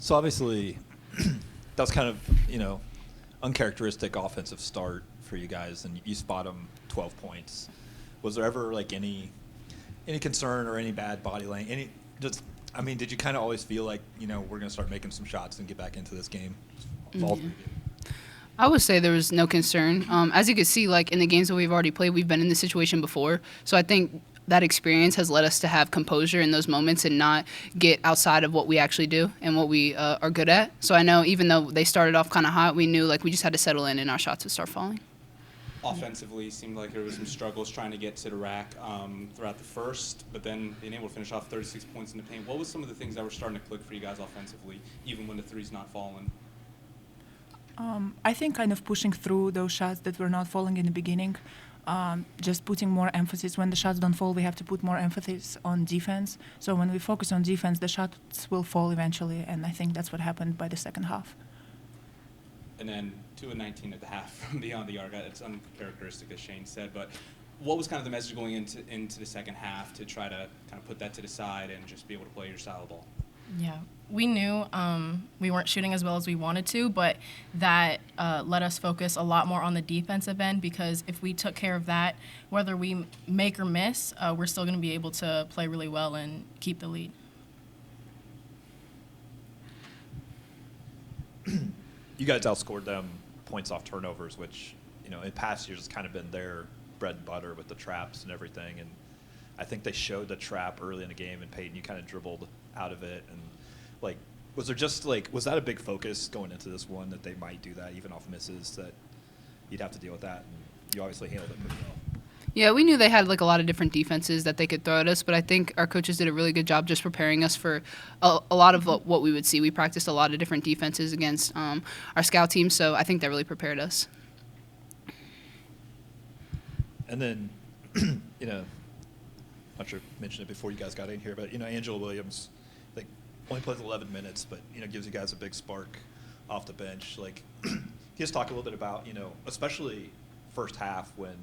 So obviously, that was kind of, uncharacteristic offensive start for you guys, and you spot them 12 points. Was there ever like any concern or any bad body language? Did you kind of always feel like, we're going to start making some shots and get back into this game? I would say there was no concern. As you can see, like in the games that we've already played, we've been in this situation before. So I think that experience has led us to have composure in those moments and not get outside of what we actually do and what we are good at. So I know even though they started off kind of hot, we knew like we just had to settle in and our shots would start falling. Offensively, seemed like there was some struggles trying to get to the rack throughout the first, but then being able to finish off 36 points in the paint. What was some of the things that were starting to click for you guys offensively, even when the three's not falling? I think kind of pushing through those shots that were not falling in the beginning, just putting more emphasis. When the shots don't fall, we have to put more emphasis on defense. So when we focus on defense, the shots will fall eventually, and I think that's what happened by the second half. And then 2 of 19 at the half from beyond the arc. It's uncharacteristic, as Shane said, but what was kind of the message going into the second half to try to kind of put that to the side and just be able to play your style of ball? Yeah, we knew we weren't shooting as well as we wanted to, but that let us focus a lot more on the defensive end, because if we took care of that, whether we make or miss, we're still going to be able to play really well and keep the lead. You guys outscored them points off turnovers, which, in past years has kind of been their bread and butter with the traps and everything. And I think they showed the trap early in the game, and Peyton, you kind of dribbled out of it. And, was that a big focus going into this one, that they might do that even off misses, that you'd have to deal with that? And you obviously handled it pretty well. Yeah, we knew they had like a lot of different defenses that they could throw at us, but I think our coaches did a really good job just preparing us for a lot of what we would see. We practiced a lot of different defenses against our scout team, so I think that really prepared us. And then, not sure I mentioned it before you guys got in here, but, Angela Williams, only plays 11 minutes, but, gives you guys a big spark off the bench. Can you just talk a little bit about, especially first half when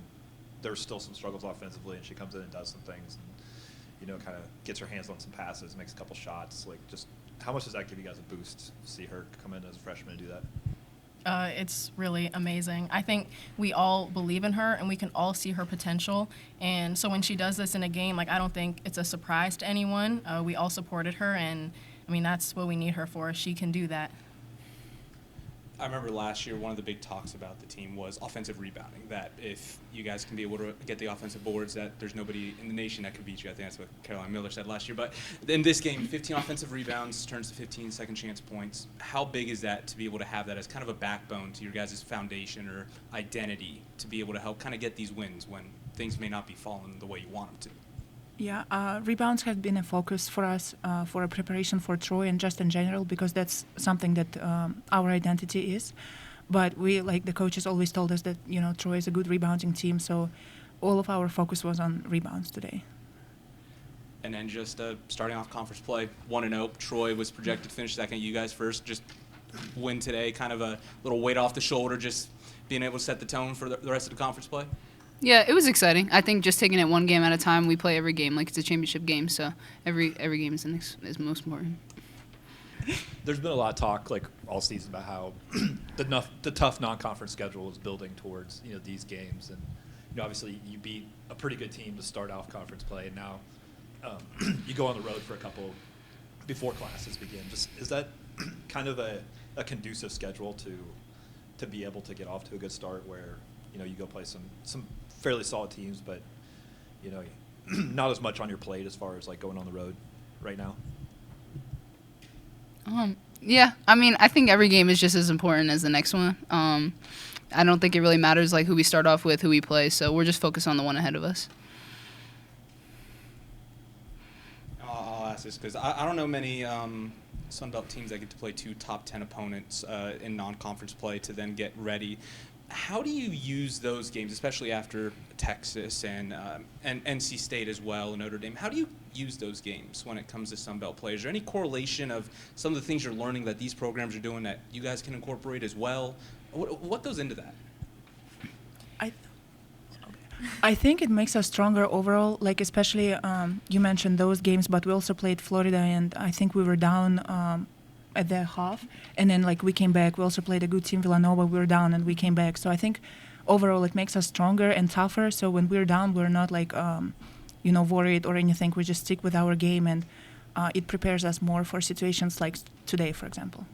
there's still some struggles offensively, and she comes in and does some things and, kind of gets her hands on some passes, makes a couple shots. Just how much does that give you guys a boost to see her come in as a freshman and do that? It's really amazing. I think we all believe in her and we can all see her potential. And so when she does this in a game, I don't think it's a surprise to anyone. We all supported her, and that's what we need her for. She can do that. I remember last year one of the big talks about the team was offensive rebounding, that if you guys can be able to get the offensive boards, that there's nobody in the nation that can beat you. I think that's what Caroline Miller said last year. But in this game, 15 offensive rebounds turns to 15 second chance points. How big is that to be able to have that as kind of a backbone to your guys' foundation or identity, to be able to help kind of get these wins when things may not be falling the way you want them to? Yeah, rebounds have been a focus for us for a preparation for Troy and just in general, because that's something that our identity is. But we, the coaches always told us that, Troy is a good rebounding team, so all of our focus was on rebounds today. And then just starting off conference play, 1-0. Troy was projected to finish second. You guys first. Just win today, kind of a little weight off the shoulder, just being able to set the tone for the rest of the conference play? Yeah, it was exciting. I think just taking it one game at a time. We play every game like it's a championship game, so every game is most important. There's been a lot of talk all season about how the tough non-conference schedule is building towards these games, and obviously you beat a pretty good team to start off conference play, and now you go on the road for a couple before classes begin. Is that kind of a conducive schedule to be able to get off to a good start, where you go play some fairly solid teams, but not as much on your plate as far as going on the road right now? Yeah, I think every game is just as important as the next one. I don't think it really matters who we start off with, who we play, so we're just focused on the one ahead of us. I'll ask this because I don't know many Sunbelt teams that get to play 2 top 10 opponents in non-conference play to then get ready. How do you use those games, especially after Texas and NC State as well, and Notre Dame? How do you use those games when it comes to Sunbelt play? Is there any correlation of some of the things you're learning that these programs are doing that you guys can incorporate as well? What goes into that? I think it makes us stronger overall, especially you mentioned those games, but we also played Florida, and I think we were down at the half, and then like we came back. We also played a good team, Villanova. We were down and we came back. So I think overall it makes us stronger and tougher. So when we're down, we're not like worried or anything. We just stick with our game, and it prepares us more for situations like today, for example.